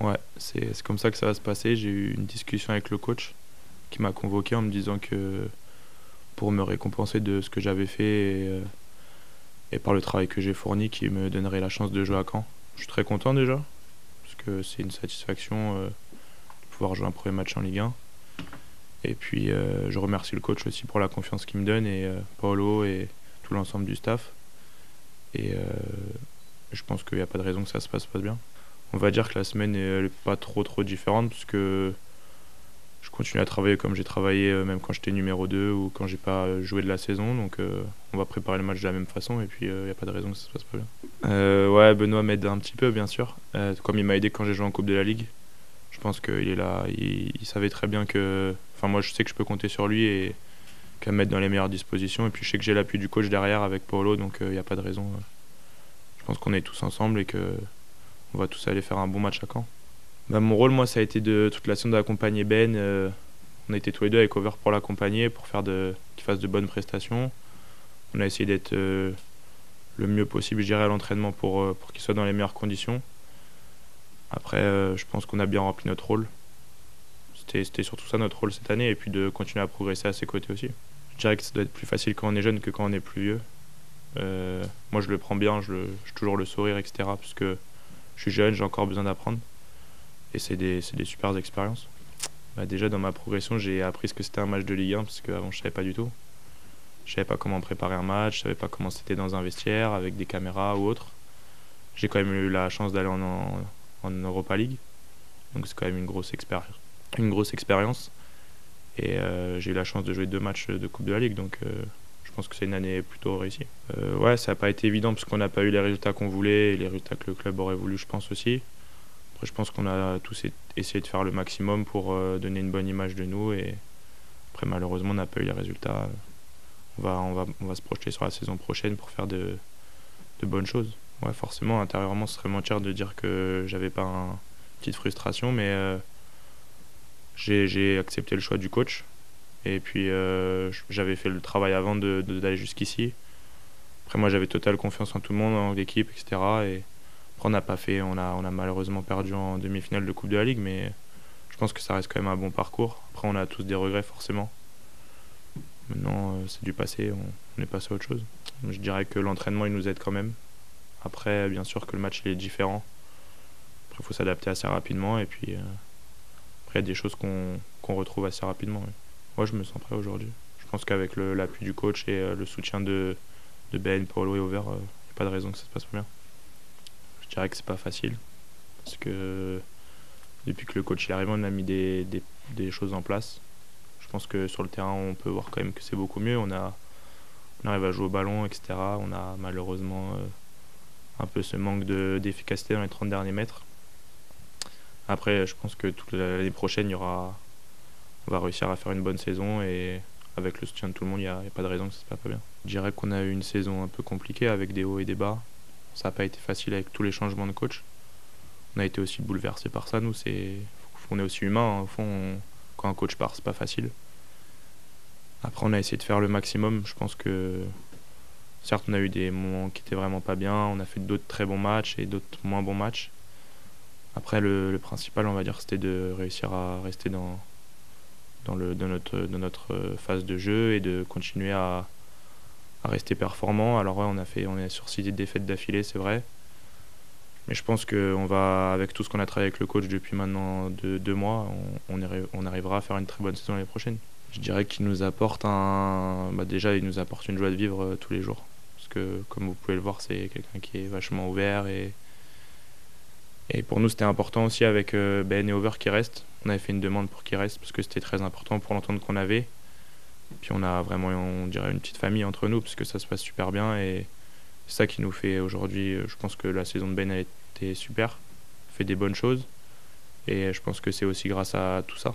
Ouais, c'est comme ça que ça va se passer. J'ai eu une discussion avec le coach qui m'a convoqué en me disant que pour me récompenser de ce que j'avais fait et par le travail que j'ai fourni, qu'il me donnerait la chance de jouer à Caen. Je suis très content déjà, parce que c'est une satisfaction de pouvoir jouer un premier match en Ligue 1. Et puis je remercie le coach aussi pour la confiance qu'il me donne et Paolo et tout l'ensemble du staff. Et je pense qu'il n'y a pas de raison que ça se passe pas bien. On va dire que la semaine n'est pas trop différente parce que je continue à travailler comme j'ai travaillé même quand j'étais numéro 2 ou quand j'ai pas joué de la saison. Donc on va préparer le match de la même façon et puis il n'y a pas de raison que ça se passe pas bien. Ouais, Benoît m'aide un petit peu bien sûr. Comme il m'a aidé quand j'ai joué en Coupe de la Ligue. Je pense qu'il est là, il savait très bien que... Enfin moi je sais que je peux compter sur lui et qu'à me mettre dans les meilleures dispositions. Et puis je sais que j'ai l'appui du coach derrière avec Paolo, donc il n'y a pas de raison. Je pense qu'on est tous ensemble et que on va tous aller faire un bon match à Caen. Bah, mon rôle, moi, ça a été de toute la saison d'accompagner Ben. On a été tous les deux avec Over pour l'accompagner, pour qu'il fasse de bonnes prestations. On a essayé d'être le mieux possible, je dirais, à l'entraînement pour qu'il soit dans les meilleures conditions. Après, je pense qu'on a bien rempli notre rôle. C'était surtout ça notre rôle cette année, et puis de continuer à progresser à ses côtés aussi. Je dirais que ça doit être plus facile quand on est jeune que quand on est plus vieux. Moi, je le prends bien, j'ai toujours le sourire, etc. Parce que je suis jeune, j'ai encore besoin d'apprendre. Et c'est des super expériences. Bah, déjà, dans ma progression, j'ai appris ce que c'était un match de Ligue 1, parce qu'avant, je savais pas du tout. Je savais pas comment préparer un match, je savais pas comment c'était dans un vestiaire, avec des caméras ou autre. J'ai quand même eu la chance d'aller en Europa League. Donc c'est quand même une grosse expérience. Et j'ai eu la chance de jouer 2 matchs de Coupe de la Ligue, donc je pense que c'est une année plutôt réussie. Ouais, ça n'a pas été évident parce qu'on n'a pas eu les résultats qu'on voulait et les résultats que le club aurait voulu, je pense aussi. Après, je pense qu'on a tous essayé de faire le maximum pour donner une bonne image de nous. Et après, malheureusement, on n'a pas eu les résultats. On va se projeter sur la saison prochaine pour faire de bonnes choses. Ouais, forcément, intérieurement, ce serait mentir de dire que j'avais pas une petite frustration, mais j'ai accepté le choix du coach. Et puis, j'avais fait le travail avant d'aller jusqu'ici. Après, moi, j'avais totale confiance en tout le monde, en l'équipe, etc. Et après, on a malheureusement perdu en demi-finale de Coupe de la Ligue, mais je pense que ça reste quand même un bon parcours. Après, on a tous des regrets, forcément. Maintenant, c'est du passé, on est passé à autre chose. Je dirais que l'entraînement, il nous aide quand même. Après, bien sûr que le match, il est différent. Après, il faut s'adapter assez rapidement. Et puis, après, il y a des choses qu'on retrouve assez rapidement. Oui. Moi, je me sens prêt aujourd'hui. Je pense qu'avec l'appui du coach et le soutien de Ben, Paulo et Over, il n'y a pas de raison que ça se passe pas bien. Je dirais que c'est pas facile. Parce que depuis que le coach est arrivé, on a mis des choses en place. Je pense que sur le terrain, on peut voir quand même que c'est beaucoup mieux. On arrive à jouer au ballon, etc. On a malheureusement un peu ce manque d'efficacité dans les 30 derniers mètres. Après, je pense que toute l'année prochaine, on va réussir à faire une bonne saison et avec le soutien de tout le monde, il n'y a pas de raison que ça se passe pas bien. Je dirais qu'on a eu une saison un peu compliquée avec des hauts et des bas. Ça n'a pas été facile avec tous les changements de coach. On a été aussi bouleversés par ça. Nous, on est aussi humain. Hein. Au fond, quand un coach part, c'est pas facile. Après, on a essayé de faire le maximum. Je pense que certes, on a eu des moments qui étaient vraiment pas bien. On a fait d'autres très bons matchs et d'autres moins bons matchs. Après, le principal, on va dire, c'était de réussir à rester dans notre phase de jeu et de continuer à rester performant. Alors ouais, on est sur 6 défaites d'affilée, c'est vrai. Mais je pense qu'on va, avec tout ce qu'on a travaillé avec le coach depuis maintenant 2 mois, on arrivera à faire une très bonne saison l'année prochaine. Je dirais qu'il nous apporte déjà, il nous apporte une joie de vivre tous les jours. Parce que, comme vous pouvez le voir, c'est quelqu'un qui est vachement ouvert. Et pour nous, c'était important aussi avec Ben et Over qui restent. On avait fait une demande pour qu'ils restent parce que c'était très important pour l'entente qu'on avait. Puis on a vraiment, on dirait, une petite famille entre nous parce que ça se passe super bien. Et c'est ça qui nous fait aujourd'hui. Je pense que la saison de Ben a été super, fait des bonnes choses. Et je pense que c'est aussi grâce à tout ça.